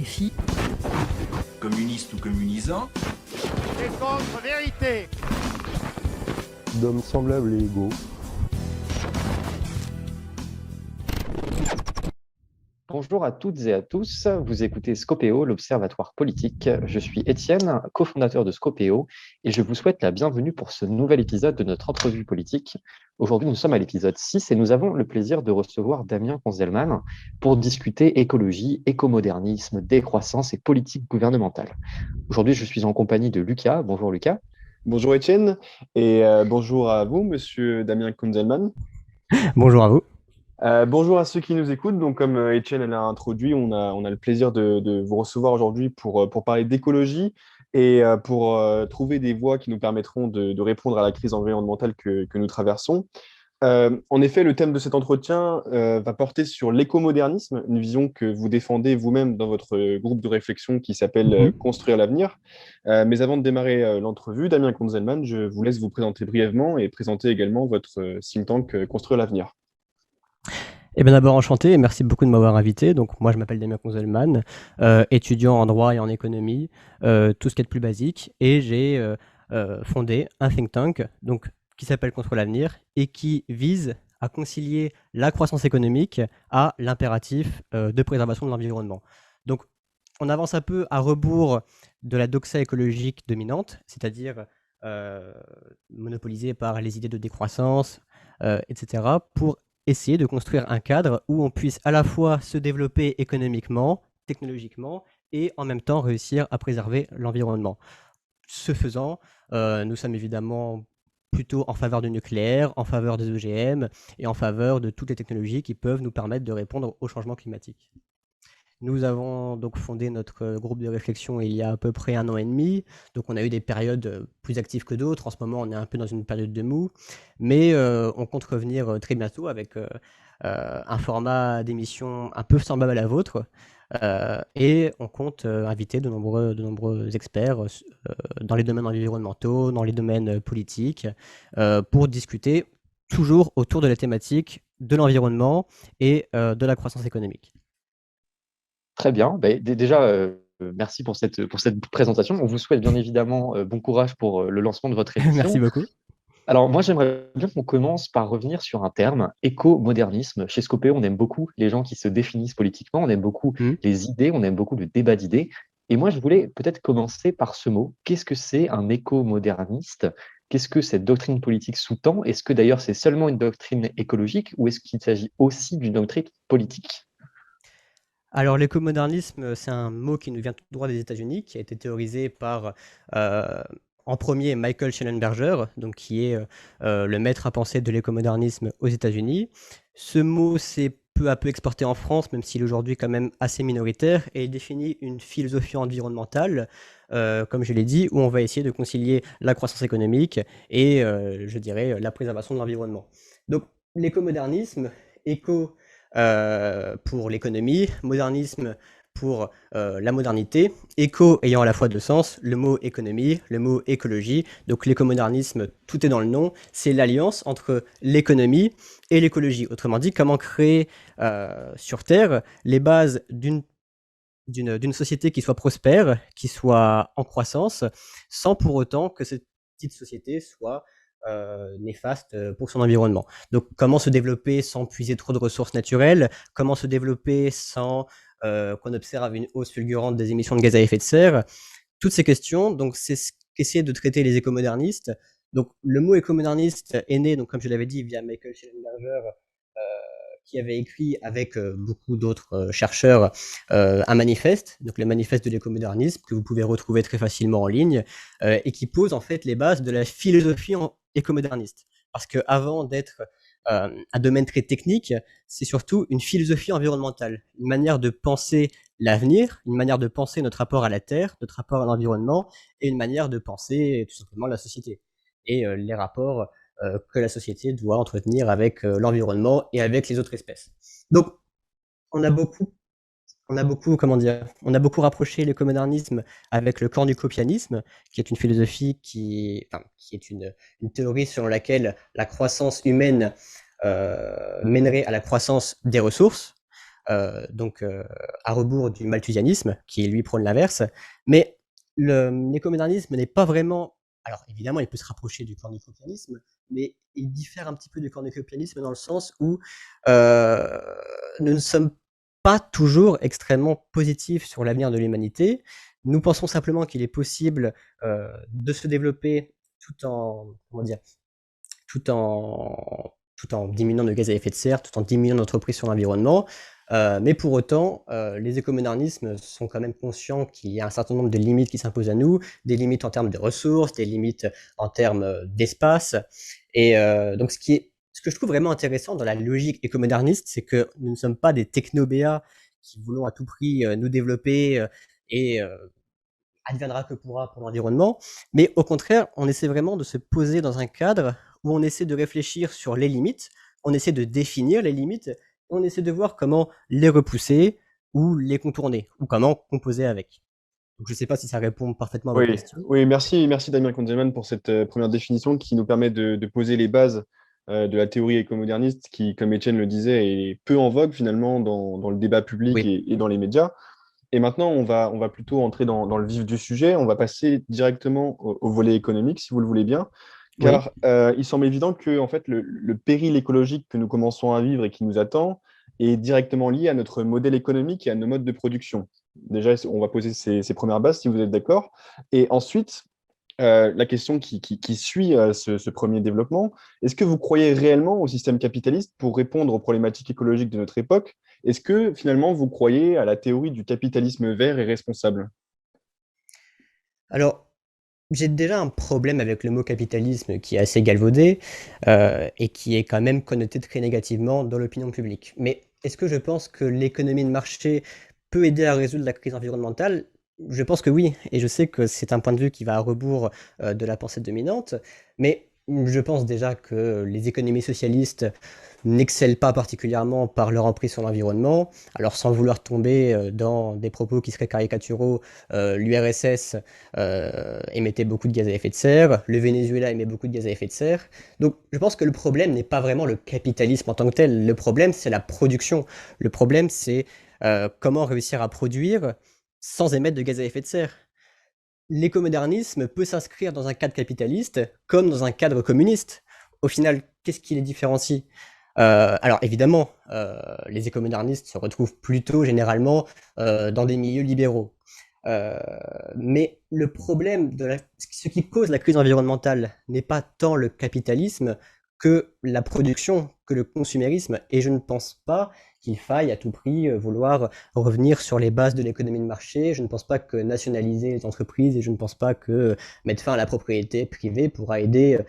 défi. Communiste ou communisant. C'est contre-vérité. D'hommes semblables et égaux. Bonjour à toutes et à tous, vous écoutez Scopéo, l'Observatoire politique. Je suis Étienne, cofondateur de Scopéo, et je vous souhaite la bienvenue pour ce nouvel épisode de notre entrevue politique. Aujourd'hui, nous sommes à l'épisode 6 et nous avons le plaisir de recevoir Damien Conzelman pour discuter écologie, écomodernisme, décroissance et politique gouvernementale. Aujourd'hui, je suis en compagnie de Lucas. Bonjour Lucas. Bonjour Étienne, et bonjour à vous, monsieur Damien Kunzelmann. Bonjour à vous. Bonjour à ceux qui nous écoutent. Donc, comme Étienne l'a introduit, on a le plaisir de vous recevoir aujourd'hui pour parler d'écologie et pour trouver des voies qui nous permettront de répondre à la crise environnementale que nous traversons. En effet, le thème de cet entretien va porter sur l'écomodernisme, une vision que vous défendez vous-même dans votre groupe de réflexion qui s'appelle Construire l'avenir. Mais avant de démarrer l'entrevue, Damien Conzelmann, je vous laisse vous présenter brièvement et présenter également votre think tank Construire l'avenir. Eh bien d'abord enchanté et merci beaucoup de m'avoir invité. Donc moi je m'appelle Damien Conzelmann, étudiant en droit et en économie, tout ce qui est de plus basique, et j'ai fondé un think tank donc, qui s'appelle Construire l'avenir et qui vise à concilier la croissance économique à l'impératif de préservation de l'environnement. Donc on avance un peu à rebours de la doxa écologique dominante, c'est-à-dire monopolisée par les idées de décroissance, etc., pour essayer de construire un cadre où on puisse à la fois se développer économiquement, technologiquement, et en même temps réussir à préserver l'environnement. Ce faisant, nous sommes évidemment plutôt en faveur du nucléaire, en faveur des OGM et en faveur de toutes les technologies qui peuvent nous permettre de répondre au changement climatique. Nous avons donc fondé notre groupe de réflexion il y a à peu près 1 an et demi. Donc on a eu des périodes plus actives que d'autres. En ce moment, on est un peu dans une période de mou. Mais on compte revenir très bientôt avec un format d'émission un peu semblable à la vôtre. Et on compte inviter de nombreux experts dans les domaines environnementaux, dans les domaines politiques, pour discuter toujours autour de la thématique de l'environnement et de la croissance économique. Très bien. Déjà, merci pour cette présentation. On vous souhaite bien évidemment bon courage pour le lancement de votre émission. Merci beaucoup. Alors moi, j'aimerais bien qu'on commence par revenir sur un terme, écomodernisme. Chez Scopéo, on aime beaucoup les gens qui se définissent politiquement, on aime beaucoup les idées, on aime beaucoup le débat d'idées. Et moi, je voulais peut-être commencer par ce mot. Qu'est-ce que c'est un écomoderniste ? Qu'est-ce que cette doctrine politique sous-tend ? Est-ce que d'ailleurs c'est seulement une doctrine écologique ou est-ce qu'il s'agit aussi d'une doctrine politique ? Alors l'écomodernisme, c'est un mot qui nous vient tout droit des États-Unis, qui a été théorisé par, en premier, Michael Shellenberger, donc qui est le maître à penser de l'écomodernisme aux États-Unis. Ce mot s'est peu à peu exporté en France, même s'il est aujourd'hui quand même assez minoritaire, et il définit une philosophie environnementale, comme je l'ai dit, où on va essayer de concilier la croissance économique et, je dirais, la préservation de l'environnement. Donc l'écomodernisme, éco pour l'économie, modernisme pour la modernité, éco ayant à la fois deux sens, le mot économie, le mot écologie. Donc l'écomodernisme, tout est dans le nom, c'est l'alliance entre l'économie et l'écologie. Autrement dit, comment créer sur Terre les bases d'une société qui soit prospère, qui soit en croissance, sans pour autant que cette petite société soit néfaste pour son environnement. Donc comment se développer sans puiser trop de ressources naturelles, comment se développer sans qu'on observe une hausse fulgurante des émissions de gaz à effet de serre. Toutes ces questions, donc c'est ce qu'essaient de traiter les écomodernistes. Donc le mot écomoderniste est né, donc, comme je l'avais dit, via Michael Shellenberger, qui avait écrit avec beaucoup d'autres chercheurs un manifeste, donc le manifeste de l'écomodernisme, que vous pouvez retrouver très facilement en ligne, et qui pose en fait les bases de la philosophie écomoderniste. Parce qu'avant d'être un domaine très technique, c'est surtout une philosophie environnementale, une manière de penser l'avenir, une manière de penser notre rapport à la Terre, notre rapport à l'environnement, et une manière de penser tout simplement la société, et les rapports que la société doit entretenir avec l'environnement et avec les autres espèces. Donc, on a beaucoup rapproché l'écomodernisme avec le cornucopianisme, qui est une philosophie qui est une théorie selon laquelle la croissance humaine mènerait à la croissance des ressources. donc à rebours du malthusianisme, qui lui prône l'inverse. Mais l'écomodernisme n'est pas vraiment... Alors évidemment, il peut se rapprocher du cornucopianisme, mais il diffère un petit peu du cornucopianisme dans le sens où nous ne sommes pas toujours extrêmement positifs sur l'avenir de l'humanité. Nous pensons simplement qu'il est possible de se développer tout en, comment dire, tout en diminuant nos gaz à effet de serre, tout en diminuant notre prise sur l'environnement. Mais pour autant, les écomodernismes sont quand même conscients qu'il y a un certain nombre de limites qui s'imposent à nous, des limites en termes de ressources, des limites en termes d'espace. Et donc ce que je trouve vraiment intéressant dans la logique écomoderniste, c'est que nous ne sommes pas des technobéas qui voulons à tout prix nous développer et adviendra que pourra pour l'environnement, mais au contraire, on essaie vraiment de se poser dans un cadre où on essaie de réfléchir sur les limites, on essaie de définir les limites, et on essaie de voir comment les repousser ou les contourner, ou comment composer avec. Donc je ne sais pas si ça répond parfaitement à votre Oui, question. oui, merci Damien Konzelman pour cette première définition qui nous permet de poser les bases de la théorie écomoderniste qui, comme Étienne le disait, est peu en vogue finalement dans le débat public Oui, et dans les médias. Et maintenant, on va plutôt entrer dans le vif du sujet. On va passer directement au volet économique, si vous le voulez bien, oui, car il semble évident que en fait, le péril écologique que nous commençons à vivre et qui nous attend est directement lié à notre modèle économique et à nos modes de production. Déjà, on va poser ces premières bases, si vous êtes d'accord. Et ensuite, la question qui suit ce premier développement, est-ce que vous croyez réellement au système capitaliste pour répondre aux problématiques écologiques de notre époque? Est-ce que finalement vous croyez à la théorie du capitalisme vert et responsable? alors j'ai déjà un problème avec le mot capitalisme qui est assez galvaudé et qui est quand même connoté très négativement dans l'opinion publique. Mais est-ce que je pense que l'économie de marché peut aider à résoudre la crise environnementale? Je pense que oui, et je sais que c'est un point de vue qui va à rebours de la pensée dominante, mais je pense déjà que les économies socialistes n'excellent pas particulièrement par leur emprise sur l'environnement. Alors sans vouloir tomber dans des propos qui seraient caricaturaux, l'URSS émettait beaucoup de gaz à effet de serre, le Venezuela émet beaucoup de gaz à effet de serre. Donc je pense que le problème n'est pas vraiment le capitalisme en tant que tel, le problème c'est la production. Le problème c'est comment réussir à produire sans émettre de gaz à effet de serre. L'écomodernisme peut s'inscrire dans un cadre capitaliste comme dans un cadre communiste. Au final, qu'est-ce qui les différencie? Alors évidemment, les écomodernistes se retrouvent plutôt généralement dans des milieux libéraux. Euh, mais le problème ce qui cause la crise environnementale n'est pas tant le capitalisme que la production, que le consumérisme. Et je ne pense pas qu'il faille à tout prix vouloir revenir sur les bases de l'économie de marché. Je ne pense pas que nationaliser les entreprises et je ne pense pas que mettre fin à la propriété privée pourra aider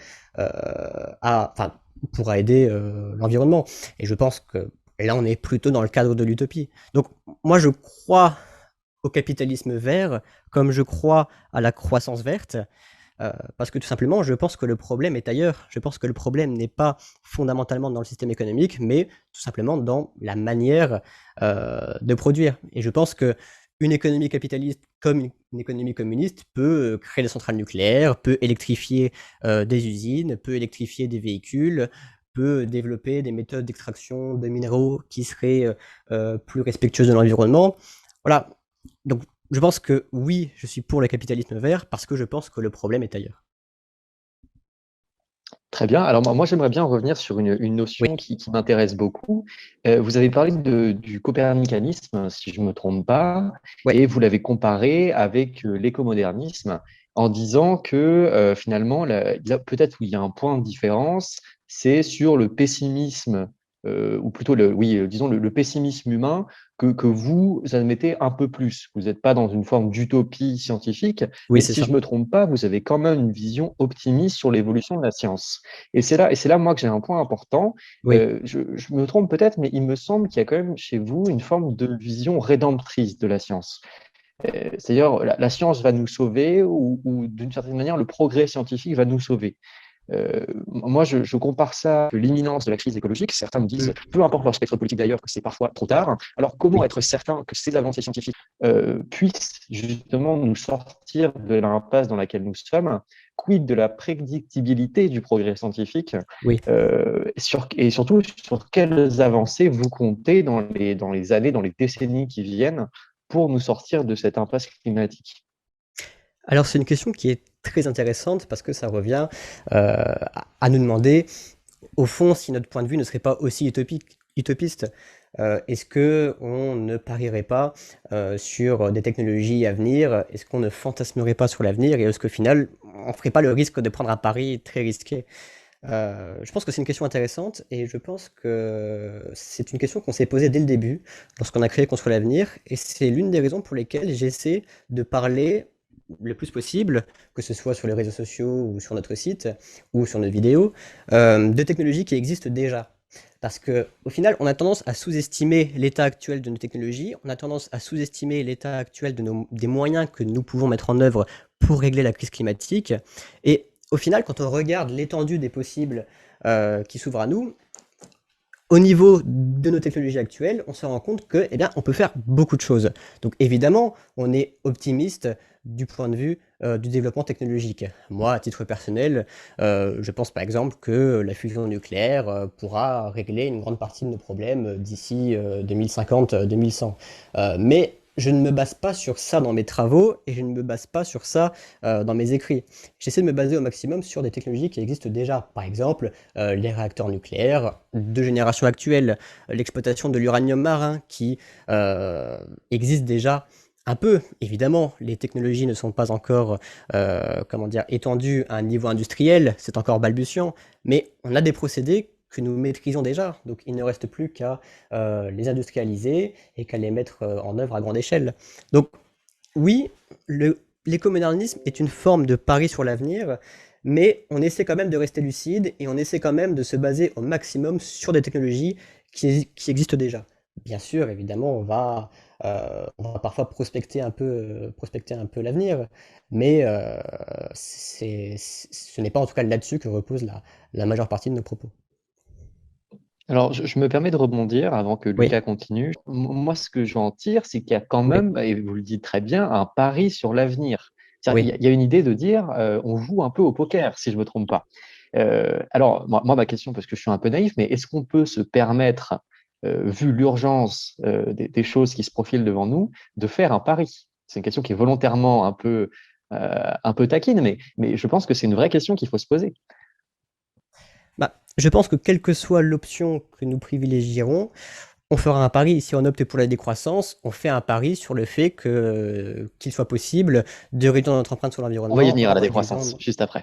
pourra aider l'environnement. Et je pense que là, on est plutôt dans le cadre de l'utopie. Donc, moi, je crois au capitalisme vert comme je crois à la croissance verte, parce que tout simplement, je pense que le problème est ailleurs. Je pense que le problème n'est pas fondamentalement dans le système économique, mais tout simplement dans la manière de produire. Et je pense que une économie capitaliste comme une économie communiste peut créer des centrales nucléaires, peut électrifier des usines, peut électrifier des véhicules, peut développer des méthodes d'extraction de minéraux qui seraient plus respectueuses de l'environnement. Voilà. Donc, je pense que oui, je suis pour le capitalisme vert parce que je pense que le problème est ailleurs. Très bien. Alors moi j'aimerais bien revenir sur une Oui, notion qui m'intéresse beaucoup. Vous avez parlé du copernicanisme, si je ne me trompe pas, ouais, et vous l'avez comparé avec l'écomodernisme en disant que finalement, peut-être où il y a un point de différence, c'est sur le pessimisme, ou plutôt, disons, le pessimisme humain que vous admettez un peu plus. Vous n'êtes pas dans une forme d'utopie scientifique, oui, mais c'est si ça. je ne me trompe pas, vous avez quand même une vision optimiste sur l'évolution de la science. Et c'est là, moi, que j'ai un point important. Oui, Je me trompe peut-être, mais il me semble qu'il y a quand même chez vous une forme de vision rédemptrice de la science. C'est-à-dire, la science va nous sauver ou d'une certaine manière, le progrès scientifique va nous sauver. Moi, je compare ça à l'imminence de la crise écologique. Certains me disent, peu importe leur spectre politique d'ailleurs, que c'est parfois trop tard. Alors, comment oui. être certain que ces avancées scientifiques puissent justement nous sortir de l'impasse dans laquelle nous sommes quid de la prédictibilité du progrès scientifique Oui. et surtout sur quelles avancées vous comptez dans les années, dans les décennies qui viennent pour nous sortir de cette impasse climatique? Alors c'est une question qui est très intéressante parce que ça revient à nous demander, au fond, si notre point de vue ne serait pas aussi utopiste. Est-ce qu'on ne parierait pas sur des technologies à venir? Est-ce qu'on ne fantasmerait pas sur l'avenir? Et est-ce qu'au final, on ne ferait pas le risque de prendre un pari très risqué? Je pense que c'est une question intéressante et je pense que c'est une question qu'on s'est posée dès le début, lorsqu'on a créé Construire l'avenir, et c'est l'une des raisons pour lesquelles j'essaie de parler le plus possible, que ce soit sur les réseaux sociaux ou sur notre site ou sur nos vidéos, de technologies qui existent déjà. Parce qu'au final, on a tendance à sous-estimer l'état actuel de nos technologies, on a tendance à sous-estimer l'état actuel des moyens que nous pouvons mettre en œuvre pour régler la crise climatique. Et au final, quand on regarde l'étendue des possibles qui s'ouvrent à nous, au niveau de nos technologies actuelles, on se rend compte que, eh bien, on peut faire beaucoup de choses. Donc évidemment, on est optimiste du point de vue du développement technologique. Moi, à titre personnel, je pense par exemple que la fusion nucléaire pourra régler une grande partie de nos problèmes d'ici 2050-2100. Mais je ne me base pas sur ça dans mes travaux et je ne me base pas sur ça dans mes écrits. J'essaie de me baser au maximum sur des technologies qui existent déjà. Par exemple, les réacteurs nucléaires de génération actuelle, l'exploitation de l'uranium marin qui existe déjà un peu. Évidemment, les technologies ne sont pas encore étendues à un niveau industriel, c'est encore balbutiant, mais on a des procédés que nous maîtrisons déjà. Donc il ne reste plus qu'à les industrialiser et qu'à les mettre en œuvre à grande échelle. Donc oui, l'écomodernisme est une forme de pari sur l'avenir, mais on essaie quand même de rester lucide et on essaie quand même de se baser au maximum sur des technologies qui existent déjà. Bien sûr, évidemment, on va parfois prospecter un peu l'avenir, mais ce n'est pas en tout cas là-dessus que repose la majeure partie de nos propos. Alors, je me permets de rebondir avant que Oui, Lucas continue. Moi, ce que j'en tire, c'est qu'il y a quand oui, même, et vous le dites très bien, un pari sur l'avenir. C'est-à-dire, oui. il y a une idée de dire, on joue un peu au poker, si je ne me trompe pas. Alors, moi, ma question, parce que je suis un peu naïf, mais est-ce qu'on peut se permettre, vu l'urgence des choses qui se profilent devant nous, de faire un pari? C'est une question qui est volontairement un peu taquine, mais je pense que c'est une vraie question qu'il faut se poser. Bah, je pense que quelle que soit l'option que nous privilégierons, on fera un pari. Si on opte pour la décroissance, on fait un pari sur le fait qu'il soit possible de réduire notre empreinte sur On va y l'environnement venir en à la réduisant. décroissance, juste après.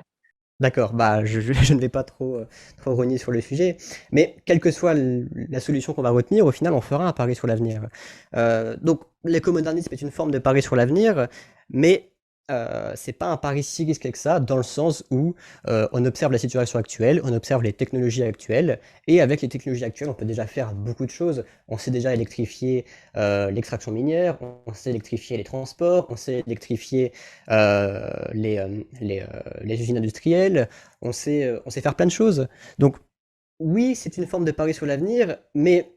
D'accord, bah je ne vais pas trop rogner sur le sujet, mais quelle que soit la solution qu'on va retenir, au final, on fera un pari sur l'avenir. Donc l'écomodernisme est une forme de pari sur l'avenir, mais c'est pas un pari si risqué que ça, dans le sens où on observe la situation actuelle, on observe les technologies actuelles, et avec les technologies actuelles, on peut déjà faire beaucoup de choses. On sait déjà électrifier l'extraction minière, on sait électrifier les transports, on sait électrifier les usines industrielles, on sait faire plein de choses. Donc oui, c'est une forme de pari sur l'avenir, mais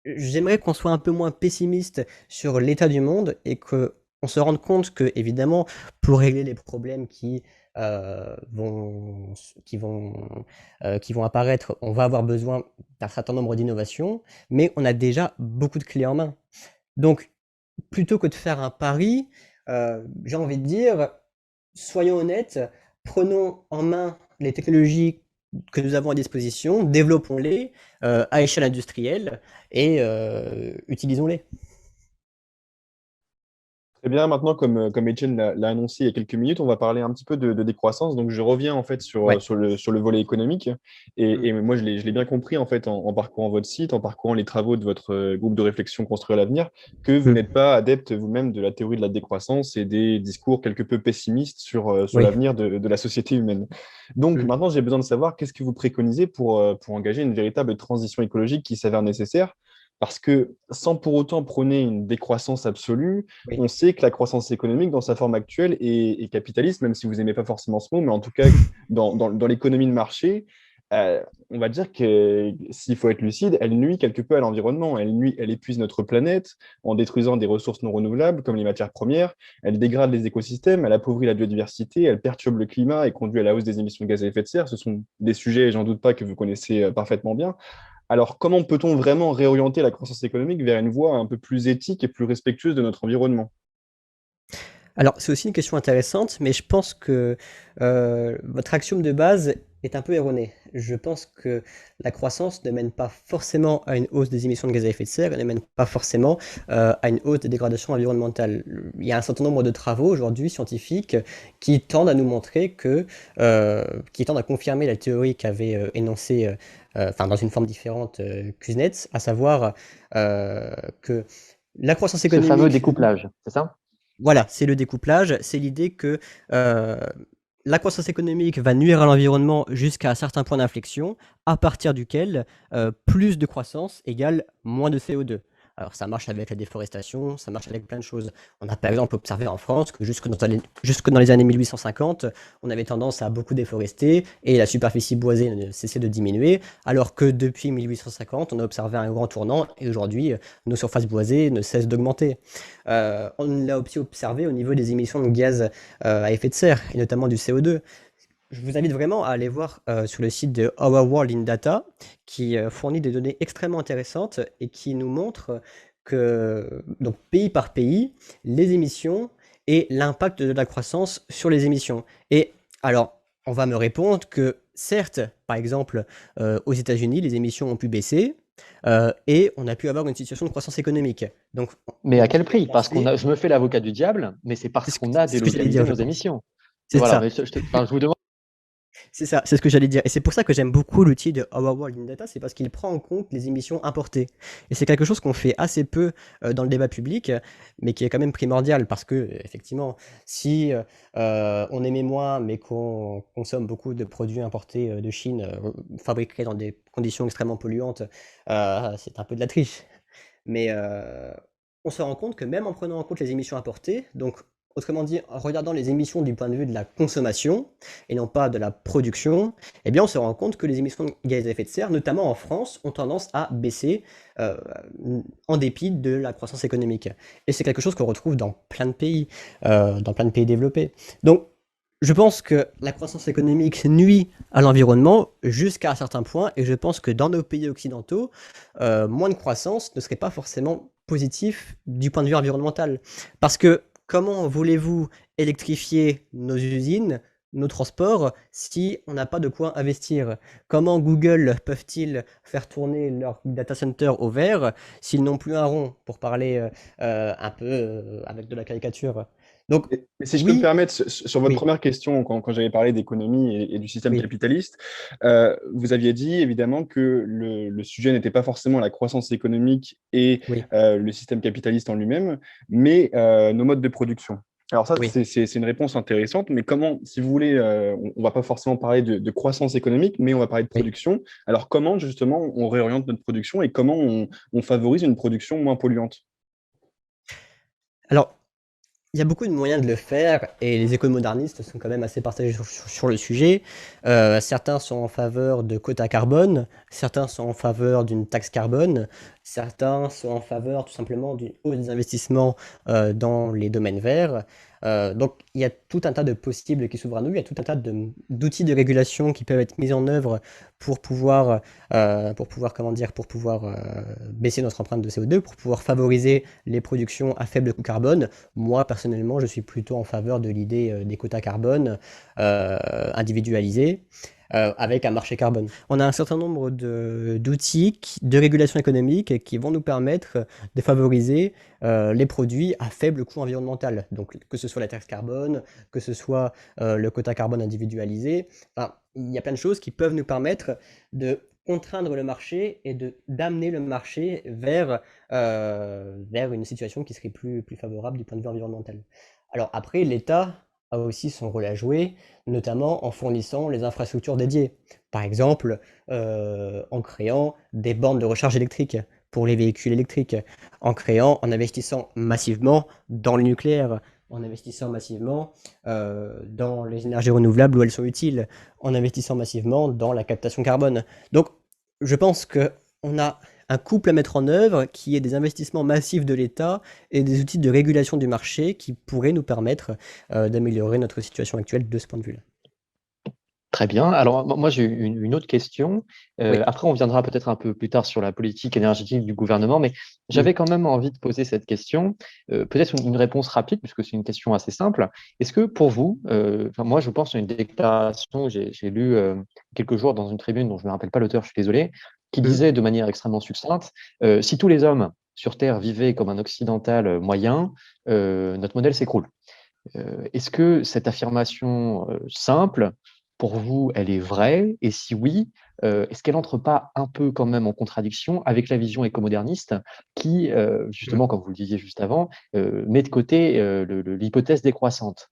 j'aimerais qu'on soit un peu moins pessimiste sur l'état du monde et qu'on se rende compte que, évidemment, pour régler les problèmes vont, qui vont, qui vont apparaître, on va avoir besoin d'un certain nombre d'innovations, mais on a déjà beaucoup de clés en main. Donc, plutôt que de faire un pari, j'ai envie de dire, soyons honnêtes, prenons en main les technologies que nous avons à disposition, développons-les à échelle industrielle et utilisons-les. Très bien, maintenant, comme Etienne l'a annoncé il y a quelques minutes, on va parler un petit peu de décroissance. Donc, je reviens en fait Ouais. sur le volet économique. Mm. Et moi, je l'ai bien compris en fait en parcourant votre site, en parcourant les travaux de votre groupe de réflexion Construire l'avenir, que vous Mm. n'êtes pas adepte vous-même de la théorie de la décroissance et des discours quelque peu pessimistes sur Oui. l'avenir de la société humaine. Donc, Mm. maintenant, j'ai besoin de savoir qu'est-ce que vous préconisez pour engager une véritable transition écologique qui s'avère nécessaire. Parce que sans pour autant prôner une décroissance absolue, Oui. on sait que la croissance économique, dans sa forme actuelle, est capitaliste, même si vous n'aimez pas forcément ce mot, mais en tout cas, dans l'économie de marché, on va dire que s'il faut être lucide, elle nuit quelque peu à l'environnement. Elle épuise notre planète en détruisant des ressources non renouvelables comme les matières premières. Elle dégrade les écosystèmes, elle appauvrit la biodiversité, elle perturbe le climat et conduit à la hausse des émissions de gaz à effet de serre. Ce sont des sujets, j'en doute pas, que vous connaissez parfaitement bien. Alors, comment peut-on vraiment réorienter la croissance économique vers une voie un peu plus éthique et plus respectueuse de notre environnement? Alors, c'est aussi une question intéressante, mais je pense que votre axiome de base est un peu erroné. Je pense que la croissance ne mène pas forcément à une hausse des émissions de gaz à effet de serre, elle ne mène pas forcément à une hausse des dégradations environnementales. Il y a un certain nombre de travaux aujourd'hui scientifiques qui tendent à nous montrer qui tendent à confirmer la théorie qu'avait énoncée, enfin dans une forme différente, Kuznets, à savoir que la croissance Ce fameux économique. découplage, c'est ça? Voilà, c'est le découplage, c'est l'idée que la croissance économique va nuire à l'environnement jusqu'à un certain point d'inflexion, à partir duquel plus de croissance égale moins de CO2. Alors ça marche avec la déforestation, ça marche avec plein de choses. On a par exemple observé en France que jusque dans les années 1850, on avait tendance à beaucoup déforester et la superficie boisée ne cessait de diminuer, alors que depuis 1850, on a observé un grand tournant et aujourd'hui, nos surfaces boisées ne cessent d'augmenter. On l'a aussi observé au niveau des émissions de gaz à effet de serre, et notamment du CO2. Je vous invite vraiment à aller voir sur le site de Our World in Data, qui fournit des données extrêmement intéressantes et qui nous montre que, donc pays par pays, les émissions et l'impact de la croissance sur les émissions. Et alors, on va me répondre que certes, par exemple, aux États-Unis, les émissions ont pu baisser, et on a pu avoir une situation de croissance économique. Donc, Mais à on quel pourrait prix? Parce penser, je me fais l'avocat du diable, mais c'est c'est parce ce que, qu'on a c'est ce que j'allais délocalisé dire, je nos pense. émissions. C'est Voilà, ça. mais enfin, je vous demande. C'est ça, c'est ce que j'allais dire. Et c'est pour ça que j'aime beaucoup l'outil de Our World in Data, c'est parce qu'il prend en compte les émissions importées. Et c'est quelque chose qu'on fait assez peu dans le débat public, mais qui est quand même primordial, parce que, effectivement, si on émet moins, mais qu'on consomme beaucoup de produits importés de Chine, fabriqués dans des conditions extrêmement polluantes, c'est un peu de la triche. Mais on se rend compte que même en prenant en compte les émissions importées, donc autrement dit, en regardant les émissions du point de vue de la consommation et non pas de la production, eh bien on se rend compte que les émissions de gaz à effet de serre, notamment en France, ont tendance à baisser euh, en dépit de la croissance économique. Et c'est quelque chose qu'on retrouve dans plein de pays développés. Donc je pense que la croissance économique nuit à l'environnement jusqu'à un certain point, et je pense que dans nos pays occidentaux, moins de croissance ne serait pas forcément positif du point de vue environnemental. Parce que comment voulez-vous électrifier nos usines, nos transports, si on n'a pas de quoi investir? Comment Google peuvent-ils faire tourner leur data center au vert s'ils n'ont plus un rond, pour parler un peu avec de la caricature? Donc Mais si je peux me oui, permettre, sur votre oui, première question, quand j'avais parlé d'économie et du système oui, capitaliste, vous aviez dit évidemment que le sujet n'était pas forcément la croissance économique et oui, le système capitaliste en lui-même, mais nos modes de production. Alors ça, oui. c'est une réponse intéressante, mais comment, si vous voulez, on va pas forcément parler de croissance économique, mais on va parler de Oui. production. Alors comment justement on réoriente notre production et comment on favorise une production moins polluante? Alors, il y a beaucoup de moyens de le faire et les écomodernistes sont quand même assez partagés sur le sujet. Certains sont en faveur de quotas carbone, certains sont en faveur d'une taxe carbone, certains sont en faveur tout simplement d'une hausse des investissements dans les domaines verts. Donc il y a tout un tas de possibles qui s'ouvrent à nous, il y a tout un tas d'outils de régulation qui peuvent être mis en œuvre comment dire, pour pouvoir baisser notre empreinte de CO2, pour pouvoir favoriser les productions à faible coût carbone. Moi, personnellement, je suis plutôt en faveur de l'idée des quotas carbone individualisés avec un marché carbone. On a un certain nombre d'outils de régulation économique qui vont nous permettre de favoriser les produits à faible coût environnemental. Donc, que ce soit la taxe carbone, que ce soit le quota carbone individualisé, enfin, il y a plein de choses qui peuvent nous permettre de contraindre le marché et d'amener le marché vers une situation qui serait plus favorable du point de vue environnemental. Alors après, l'État a aussi son rôle à jouer, notamment en fournissant les infrastructures dédiées. Par exemple, en créant des bornes de recharge électrique pour les véhicules électriques, en investissant massivement dans le nucléaire, en investissant massivement dans les énergies renouvelables où elles sont utiles, en investissant massivement dans la captation carbone. Donc, je pense qu'on a un couple à mettre en œuvre qui est des investissements massifs de l'État et des outils de régulation du marché qui pourraient nous permettre d'améliorer notre situation actuelle de ce point de vue-là. Très bien. Alors, moi, j'ai une autre question. Oui. Après, on viendra peut-être un peu plus tard sur la politique énergétique du gouvernement, mais j'avais quand même envie de poser cette question. Peut-être une réponse rapide, puisque c'est une question assez simple. Est-ce que pour vous, moi, je pense à une déclaration que j'ai lue quelques jours dans une tribune dont je ne me rappelle pas l'auteur, je suis désolé, qui disait de manière extrêmement succincte, si tous les hommes sur Terre vivaient comme un occidental moyen, notre modèle s'écroule. Est-ce que cette affirmation simple, pour vous, elle est vraie? Et si oui, est-ce qu'elle n'entre pas un peu quand même en contradiction avec la vision écomoderniste qui, justement, comme vous le disiez juste avant, met de côté l'hypothèse décroissante?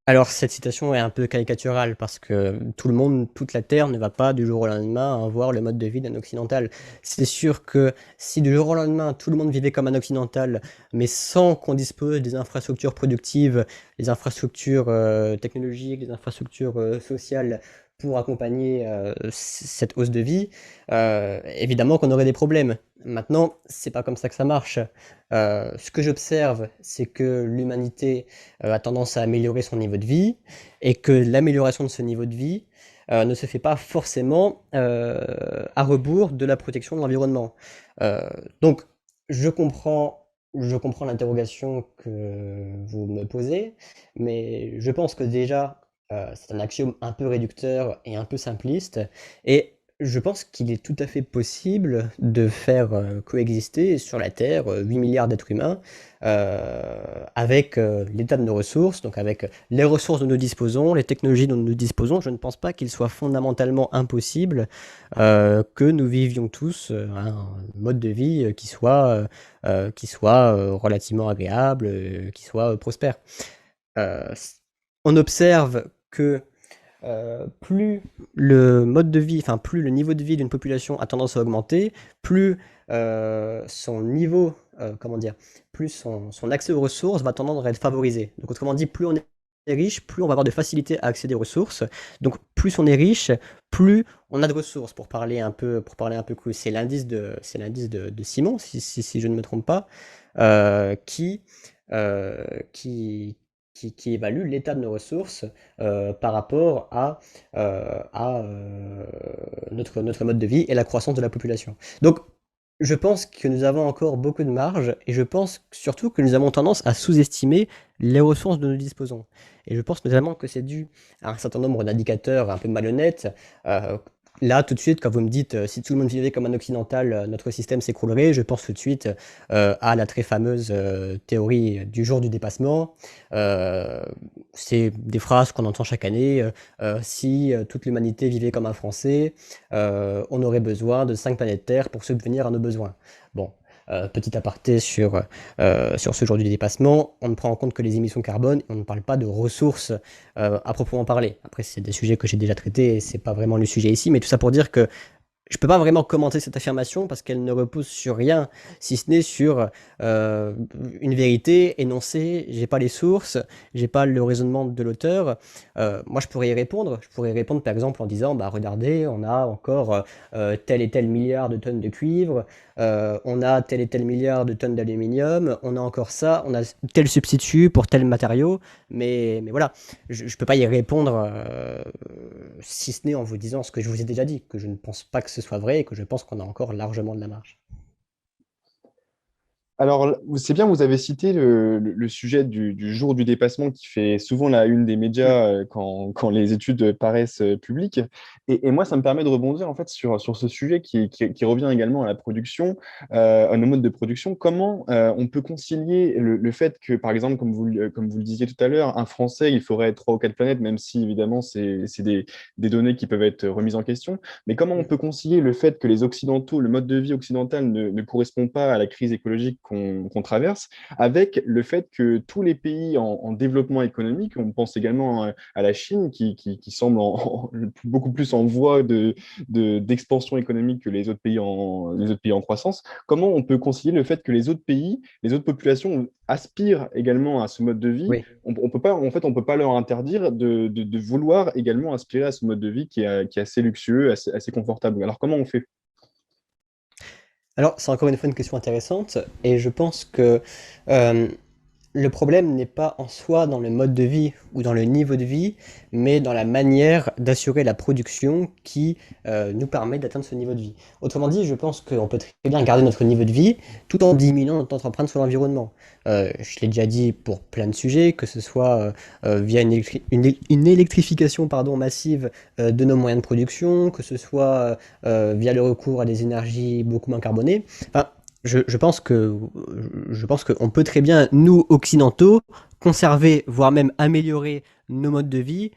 Alors cette citation est un peu caricaturale parce que tout le monde, toute la Terre ne va pas du jour au lendemain avoir le mode de vie d'un occidental. C'est sûr que si du jour au lendemain tout le monde vivait comme un occidental, mais sans qu'on dispose des infrastructures productives, des infrastructures technologiques, des infrastructures sociales pour accompagner cette hausse de vie, évidemment qu'on aurait des problèmes. Maintenant, c'est pas comme ça que ça marche. Ce que j'observe, c'est que l'humanité a tendance à améliorer son niveau de vie et que l'amélioration de ce niveau de vie ne se fait pas forcément à rebours de la protection de l'environnement. Donc, je comprends, je comprends l'interrogation que vous me posez, mais je pense que déjà, c'est un axiome un peu réducteur et un peu simpliste, et je pense qu'il est tout à fait possible de faire coexister sur la Terre 8 milliards d'êtres humains avec l'état de nos ressources, donc avec les ressources dont nous disposons, les technologies dont nous disposons. Je ne pense pas qu'il soit fondamentalement impossible que nous vivions tous un mode de vie qui soit relativement agréable, qui soit prospère. Euh, on observe que plus le mode de vie, enfin plus le niveau de vie d'une population a tendance à augmenter, plus son niveau, comment dire, plus son accès aux ressources va tendance à être favorisé. Donc autrement dit, plus on est riche, plus on va avoir de facilité à accéder aux ressources. Donc plus on est riche, plus on a de ressources. Pour parler un peu cru, c'est l'indice de Simon, si je ne me trompe pas, qui, euh, qui, qui évalue l'état de nos ressources par rapport à notre mode de vie et la croissance de la population. Donc, je pense que nous avons encore beaucoup de marge et je pense surtout que nous avons tendance à sous-estimer les ressources dont nous disposons. Et je pense notamment que c'est dû à un certain nombre d'indicateurs un peu malhonnêtes. Là, tout de suite, quand vous me dites si tout le monde vivait comme un occidental, notre système s'écroulerait, je pense tout de suite à la très fameuse théorie du jour du dépassement. Euh, c'est des phrases qu'on entend chaque année. Si toute l'humanité vivait comme un Français, on aurait besoin de 5 planètes Terre pour subvenir à nos besoins. Bon, petit aparté sur ce jour du dépassement, on ne prend en compte que les émissions carbone, on ne parle pas de ressources à proprement parler. Après, c'est des sujets que j'ai déjà traités et c'est pas vraiment le sujet ici, mais tout ça pour dire que je peux pas vraiment commenter cette affirmation parce qu'elle ne repose sur rien, si ce n'est sur euh, une vérité énoncée. J'ai pas les sources, j'ai pas le raisonnement de l'auteur. Moi, je pourrais y répondre. Je pourrais répondre par exemple en disant, bah regardez, on a encore tel et tel milliard de tonnes de cuivre, on a tel et tel milliard de tonnes d'aluminium, on a encore ça, on a tel substitut pour tel matériau. Mais voilà, je ne peux pas y répondre si ce n'est en vous disant ce que je vous ai déjà dit, que je ne pense pas que ce soit vrai et que je pense qu'on a encore largement de la marge. Alors, c'est bien, vous avez cité le sujet du jour du dépassement qui fait souvent la une des Mm. médias quand les études paraissent publiques. Et moi, ça me permet de rebondir en fait sur ce sujet qui revient également à la production, à nos modes de production. Comment on peut concilier le fait que, par exemple, comme vous le disiez tout à l'heure, un Français, il faudrait 3 ou 4 planètes, même si évidemment, c'est des données qui peuvent être remises en question. Mais comment on Mm. peut concilier le fait que les Occidentaux, le mode de vie occidental ne correspond pas à la crise écologique qu'on traverse, avec le fait que tous les pays en développement économique, on pense également à la Chine qui semble beaucoup plus en voie d'expansion économique que les autres pays en croissance. Comment on peut concilier le fait que les autres pays, les autres populations aspirent également à ce mode de vie? Oui. On peut pas, en fait, on peut pas leur interdire de vouloir également aspirer à ce mode de vie qui est assez luxueux, assez confortable. Alors, comment on fait? Alors, c'est encore une fois une question intéressante, et je pense que euh, le problème n'est pas en soi dans le mode de vie ou dans le niveau de vie, mais dans la manière d'assurer la production qui nous permet d'atteindre ce niveau de vie. Autrement dit, je pense qu'on peut très bien garder notre niveau de vie tout en diminuant notre empreinte sur l'environnement. Je l'ai déjà dit pour plein de sujets, que ce soit via une électrification pardon, massive de nos moyens de production, que ce soit via le recours à des énergies beaucoup moins carbonées. Enfin, je pense qu'on peut très bien, nous, occidentaux, conserver, voire même améliorer nos modes de vie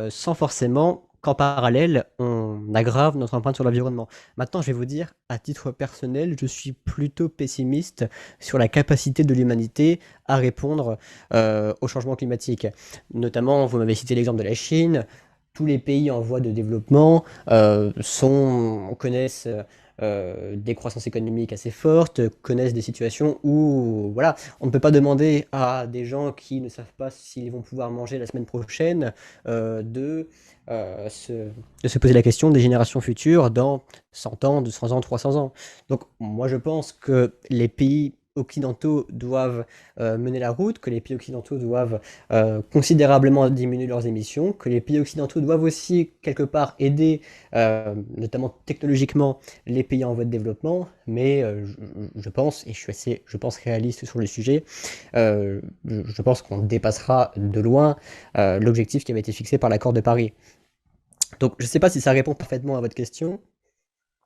sans forcément qu'en parallèle, on aggrave notre empreinte sur l'environnement. Maintenant, je vais vous dire, à titre personnel, je suis plutôt pessimiste sur la capacité de l'humanité à répondre au changement climatique. Notamment, vous m'avez cité l'exemple de la Chine. Tous les pays en voie de développement connaissent des croissances économiques assez fortes, connaissent des situations où voilà, on ne peut pas demander à des gens qui ne savent pas s'ils vont pouvoir manger la semaine prochaine de se poser la question des générations futures dans 100 ans, 200 ans, 300 ans. Donc moi je pense que les pays occidentaux doivent mener la route, que les pays occidentaux doivent considérablement diminuer leurs émissions, que les pays occidentaux doivent aussi quelque part aider, notamment technologiquement, les pays en voie de développement, mais je pense, et je pense réaliste sur le sujet, je pense qu'on dépassera de loin l'objectif qui avait été fixé par l'accord de Paris. Donc je ne sais pas si ça répond parfaitement à votre question.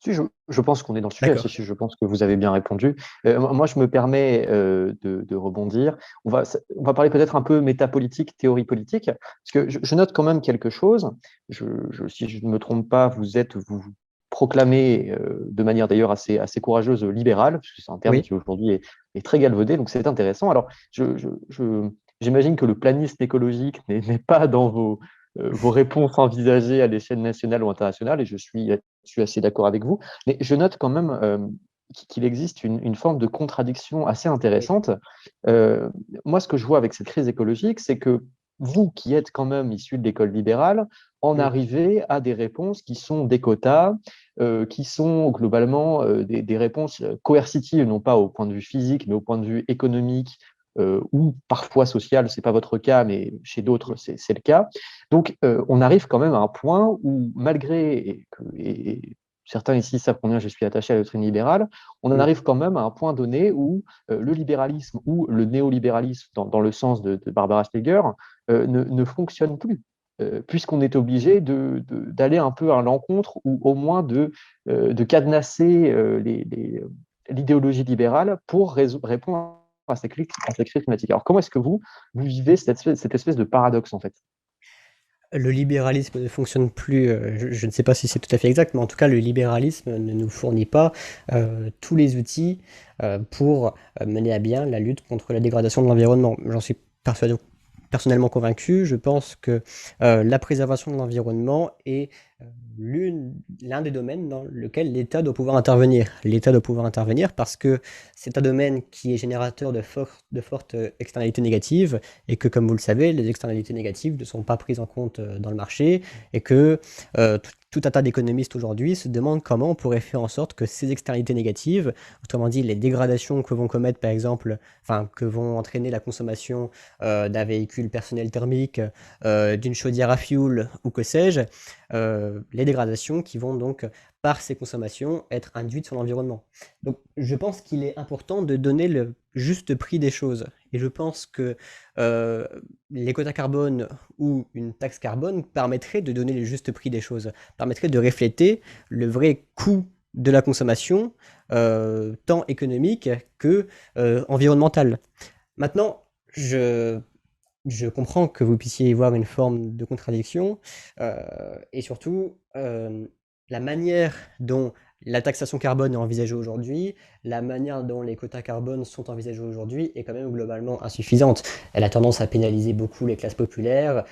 Si, je pense qu'on est dans le sujet. D'accord. Je pense que vous avez bien répondu. Moi, je me permets de rebondir. On va parler peut-être un peu métapolitique, théorie politique, parce que je note quand même quelque chose. Si je ne me trompe pas, vous proclamez de manière d'ailleurs assez courageuse libérale, parce que c'est un terme Oui. qui aujourd'hui est très galvaudé, donc c'est intéressant. Alors, j'imagine que le planisme écologique n'est pas dans vos réponses envisagées à l'échelle nationale ou internationale, et je suis assez d'accord avec vous. Mais je note quand même qu'il existe une forme de contradiction assez intéressante. Moi, ce que je vois avec cette crise écologique, c'est que vous, qui êtes quand même issus de l'école libérale, en arrivez à des réponses qui sont des quotas, qui sont globalement des réponses coercitives, non pas au point de vue physique, mais au point de vue économique, ou parfois social, ce n'est pas votre cas, mais chez d'autres, c'est le cas. Donc, on arrive quand même à un point où, malgré, et certains ici savent combien je suis attaché à la doctrine libérale, on en arrive quand même à un point donné où le libéralisme ou le néolibéralisme, dans le sens de Barbara Steger, ne fonctionne plus. Puisqu'on est obligé d'aller un peu à l'encontre ou au moins de cadenasser l'idéologie libérale pour répondre à cette crise climatique. Alors, comment est-ce que vous vivez cette espèce de paradoxe, en fait? Le libéralisme ne fonctionne plus, je ne sais pas si c'est tout à fait exact, mais en tout cas, le libéralisme ne nous fournit pas tous les outils pour mener à bien la lutte contre la dégradation de l'environnement. J'en suis personnellement convaincu. Je pense que la préservation de l'environnement est l'un des domaines dans lequel l'État doit pouvoir intervenir. L'État doit pouvoir intervenir parce que c'est un domaine qui est générateur de fortes externalités négatives et que, comme vous le savez, les externalités négatives ne sont pas prises en compte dans le marché et que tout un tas d'économistes aujourd'hui se demandent comment on pourrait faire en sorte que ces externalités négatives, autrement dit les dégradations que vont commettre par exemple, enfin que vont entraîner la consommation d'un véhicule personnel thermique, d'une chaudière à fioul ou que sais-je, les dégradations qui vont donc, par ces consommations, être induites sur l'environnement. Donc je pense qu'il est important de donner le juste prix des choses. Et je pense que les quotas carbone ou une taxe carbone permettrait de donner le juste prix des choses, permettrait de refléter le vrai coût de la consommation, tant économique que environnementale. Maintenant, je comprends que vous puissiez y voir une forme de contradiction, et surtout la manière dont la taxation carbone est envisagée aujourd'hui, la manière dont les quotas carbone sont envisagés aujourd'hui est quand même globalement insuffisante. Elle a tendance à pénaliser beaucoup les classes populaires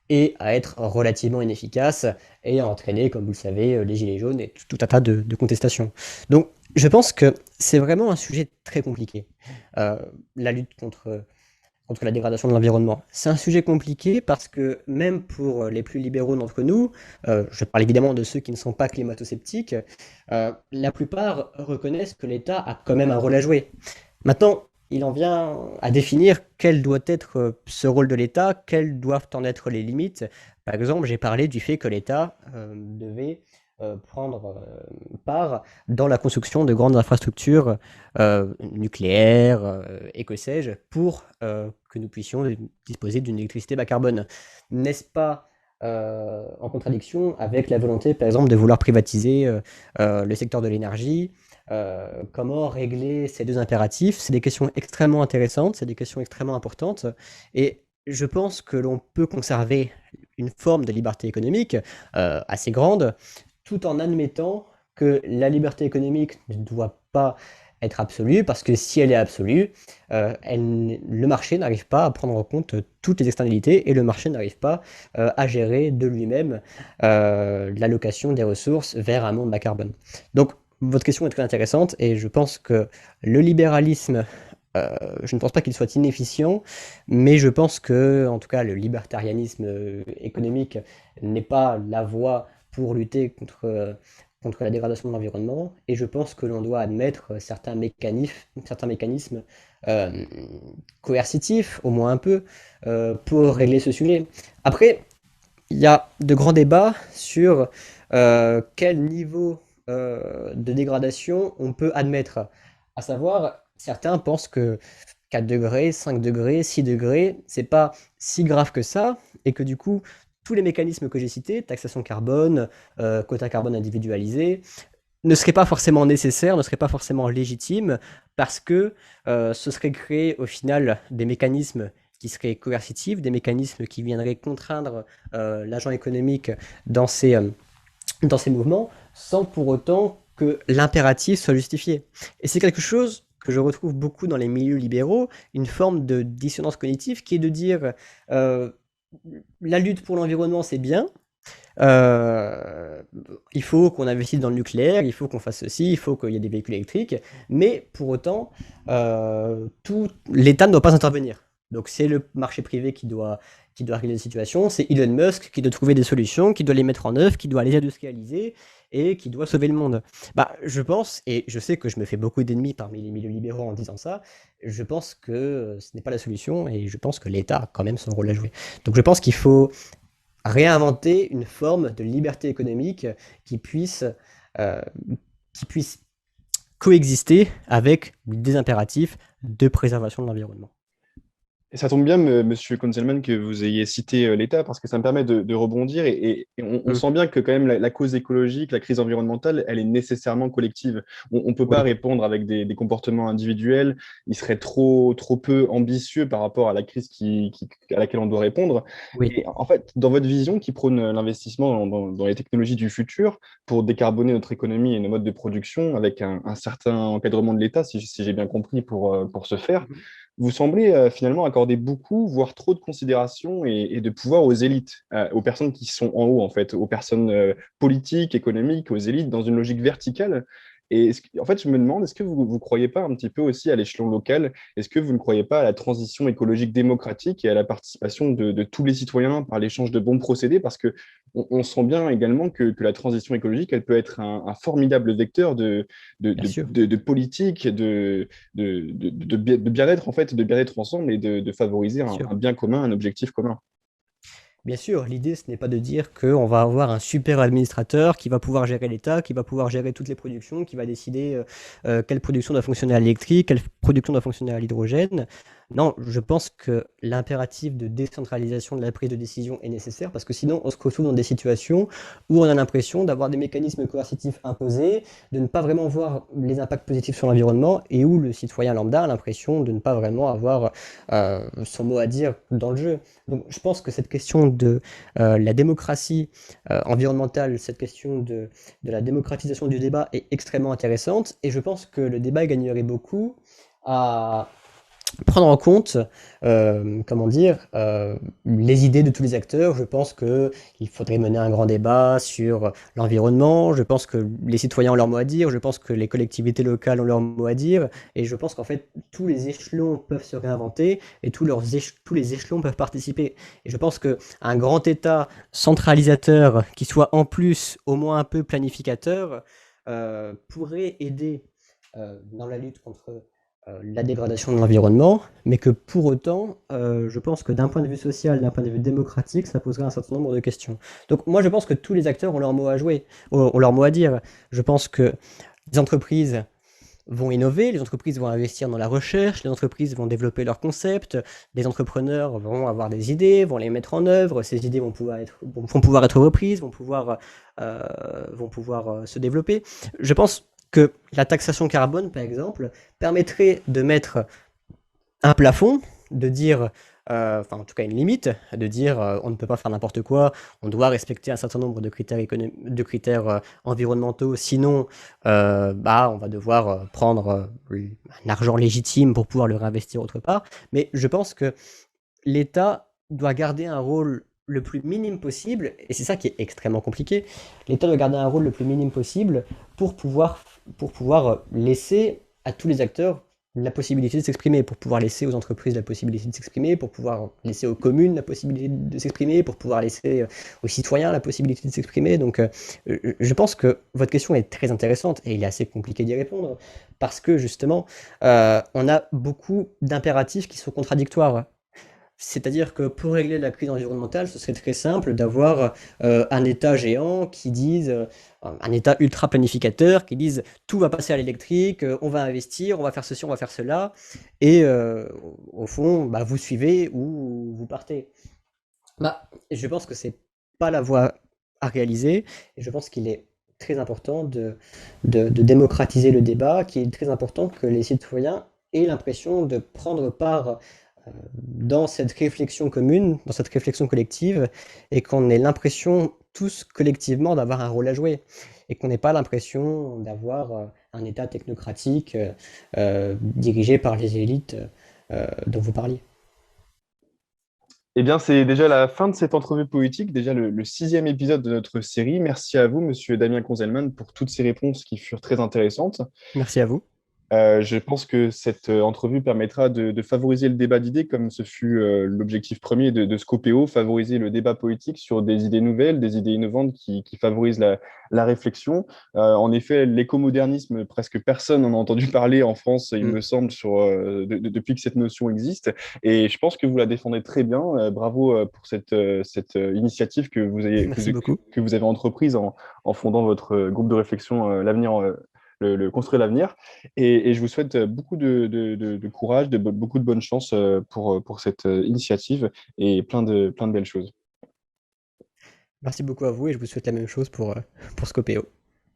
et à être relativement inefficace et à entraîner, comme vous le savez, les gilets jaunes et tout un tas de contestations. Donc je pense que c'est vraiment un sujet très compliqué, la lutte contre la dégradation de l'environnement. C'est un sujet compliqué parce que même pour les plus libéraux d'entre nous, je parle évidemment de ceux qui ne sont pas climato-sceptiques, la plupart reconnaissent que l'État a quand même un rôle à jouer. Maintenant, il en vient à définir quel doit être ce rôle de l'État, quelles doivent en être les limites. Par exemple, j'ai parlé du fait que l'État devait prendre part dans la construction de grandes infrastructures nucléaires et que sais-je, pour que nous puissions disposer d'une électricité bas carbone. N'est-ce pas en contradiction avec la volonté, par exemple, de vouloir privatiser le secteur de l'énergie? Comment régler ces deux impératifs? C'est des questions extrêmement intéressantes, c'est des questions extrêmement importantes, et je pense que l'on peut conserver une forme de liberté économique assez grande, tout en admettant que la liberté économique ne doit pas être absolue, parce que si elle est absolue, le marché n'arrive pas à prendre en compte toutes les externalités, et le marché n'arrive pas à gérer de lui-même l'allocation des ressources vers un monde bas carbone. Donc, votre question est très intéressante, et je pense que le libéralisme, je ne pense pas qu'il soit inefficient, mais je pense que, en tout cas, le libertarianisme économique n'est pas la voie pour lutter contre la dégradation de l'environnement, et je pense que l'on doit admettre certains mécanismes coercitifs, au moins un peu, pour régler ce sujet. Après, il y a de grands débats sur quel niveau de dégradation on peut admettre. À savoir, certains pensent que 4 degrés, 5 degrés, 6 degrés, c'est pas si grave que ça, et que du coup, tous les mécanismes que j'ai cités, taxation carbone, quota carbone individualisé, ne seraient pas forcément nécessaires, ne seraient pas forcément légitimes, parce que ce serait créer au final des mécanismes qui seraient coercitifs, des mécanismes qui viendraient contraindre l'agent économique dans ces mouvements, sans pour autant que l'impératif soit justifié. Et c'est quelque chose que je retrouve beaucoup dans les milieux libéraux, une forme de dissonance cognitive qui est de dire la lutte pour l'environnement, c'est bien, il faut qu'on investisse dans le nucléaire, il faut qu'on fasse ceci, il faut qu'il y ait des véhicules électriques, mais pour autant, l'État ne doit pas intervenir. Donc c'est le marché privé qui doit régler la situation, c'est Elon Musk qui doit trouver des solutions, qui doit les mettre en œuvre, qui doit les industrialiser et qui doit sauver le monde. Bah, je pense, et je sais que je me fais beaucoup d'ennemis parmi les milieux libéraux en disant ça, je pense que ce n'est pas la solution et je pense que l'État a quand même son rôle à jouer. Donc je pense qu'il faut réinventer une forme de liberté économique qui puisse coexister avec des impératifs de préservation de l'environnement. Et ça tombe bien, Monsieur Kunzelmann, que vous ayez cité l'État, parce que ça me permet de rebondir. Et on sent bien que quand même la cause écologique, la crise environnementale, elle est nécessairement collective. On ne peut pas répondre avec des comportements individuels. Il serait trop peu ambitieux par rapport à la crise à laquelle on doit répondre. Oui. Et en fait, dans votre vision qui prône l'investissement dans les technologies du futur pour décarboner notre économie et nos modes de production avec un certain encadrement de l'État, si j'ai bien compris, pour ce faire, vous semblez finalement accorder beaucoup, voire trop de considération et de pouvoir aux élites, aux personnes qui sont en haut, en fait, aux personnes politiques, économiques, aux élites, dans une logique verticale. Et en fait, je me demande, est-ce que vous ne croyez pas un petit peu aussi à l'échelon local? Est-ce que vous ne croyez pas à la transition écologique démocratique et à la participation de tous les citoyens par l'échange de bons procédés? Parce que on sent bien également que la transition écologique, elle peut être un formidable vecteur de politique, de bien-être, en fait, de bien-être ensemble et de favoriser un bien commun, un objectif commun. Bien sûr, l'idée, ce n'est pas de dire qu'on va avoir un super administrateur qui va pouvoir gérer l'État, qui va pouvoir gérer toutes les productions, qui va décider quelle production doit fonctionner à l'électrique, quelle production doit fonctionner à l'hydrogène. Non, je pense que l'impératif de décentralisation de la prise de décision est nécessaire parce que sinon on se retrouve dans des situations où on a l'impression d'avoir des mécanismes coercitifs imposés, de ne pas vraiment voir les impacts positifs sur l'environnement et où le citoyen lambda a l'impression de ne pas vraiment avoir son mot à dire dans le jeu. Donc je pense que cette question de la démocratie environnementale, cette question de la démocratisation du débat est extrêmement intéressante et je pense que le débat gagnerait beaucoup à prendre en compte, comment dire, les idées de tous les acteurs. Je pense qu'il faudrait mener un grand débat sur l'environnement, je pense que les citoyens ont leur mot à dire, je pense que les collectivités locales ont leur mot à dire, et je pense qu'en fait, tous les échelons peuvent se réinventer, et tous les échelons peuvent participer. Et je pense qu'un grand État centralisateur, qui soit en plus au moins un peu planificateur, pourrait aider dans la lutte contre la dégradation de l'environnement, mais que pour autant, je pense que d'un point de vue social, d'un point de vue démocratique, ça poserait un certain nombre de questions. Donc moi, je pense que tous les acteurs ont leur mot à jouer, ont leur mot à dire. Je pense que les entreprises vont innover, les entreprises vont investir dans la recherche, les entreprises vont développer leurs concepts, les entrepreneurs vont avoir des idées, vont les mettre en œuvre, ces idées vont pouvoir être reprises, vont pouvoir se développer. Je pense que la taxation carbone, par exemple, permettrait de mettre un plafond, de dire, enfin en tout cas une limite, de dire on ne peut pas faire n'importe quoi, on doit respecter un certain nombre de critères environnementaux, sinon on va devoir prendre un argent légitime pour pouvoir le réinvestir autre part. Mais je pense que l'État doit garder un rôle le plus minime possible, et c'est ça qui est extrêmement compliqué. L'État doit garder un rôle le plus minime possible pour pouvoir laisser à tous les acteurs la possibilité de s'exprimer, pour pouvoir laisser aux entreprises la possibilité de s'exprimer, pour pouvoir laisser aux communes la possibilité de s'exprimer, pour pouvoir laisser aux citoyens la possibilité de s'exprimer. Donc je pense que votre question est très intéressante et il est assez compliqué d'y répondre parce que justement, on a beaucoup d'impératifs qui sont contradictoires. C'est-à-dire que pour régler la crise environnementale, ce serait très simple d'avoir un État géant qui dise, un État ultra planificateur qui dise tout va passer à l'électrique, on va investir, on va faire ceci, on va faire cela, et au fond, vous suivez ou vous partez. Je pense que c'est pas la voie à réaliser, et je pense qu'il est très important de démocratiser le débat, qu'il est très important que les citoyens aient l'impression de prendre part dans cette réflexion commune, dans cette réflexion collective, et qu'on ait l'impression tous collectivement d'avoir un rôle à jouer, et qu'on n'ait pas l'impression d'avoir un État technocratique dirigé par les élites dont vous parliez. Eh bien, c'est déjà la fin de cette entrevue politique, déjà le 6e épisode de notre série. Merci à vous, monsieur Damien Konzelman, pour toutes ces réponses qui furent très intéressantes. Merci à vous. Je pense que cette entrevue permettra de favoriser le débat d'idées, comme ce fut l'objectif premier de Scopéo, favoriser le débat politique sur des idées nouvelles, des idées innovantes qui favorisent la réflexion. En effet, l'écomodernisme, presque personne n'en a entendu parler en France, il me semble, depuis que cette notion existe. Et je pense que vous la défendez très bien. Bravo pour cette initiative que vous avez entreprise en fondant votre groupe de réflexion L'avenir. Le construire l'avenir. Et je vous souhaite beaucoup de courage, beaucoup de bonne chance pour cette initiative et plein de belles choses. Merci beaucoup à vous et je vous souhaite la même chose pour Scopéo.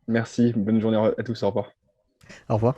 Merci, bonne journée à tous, au revoir. Au revoir.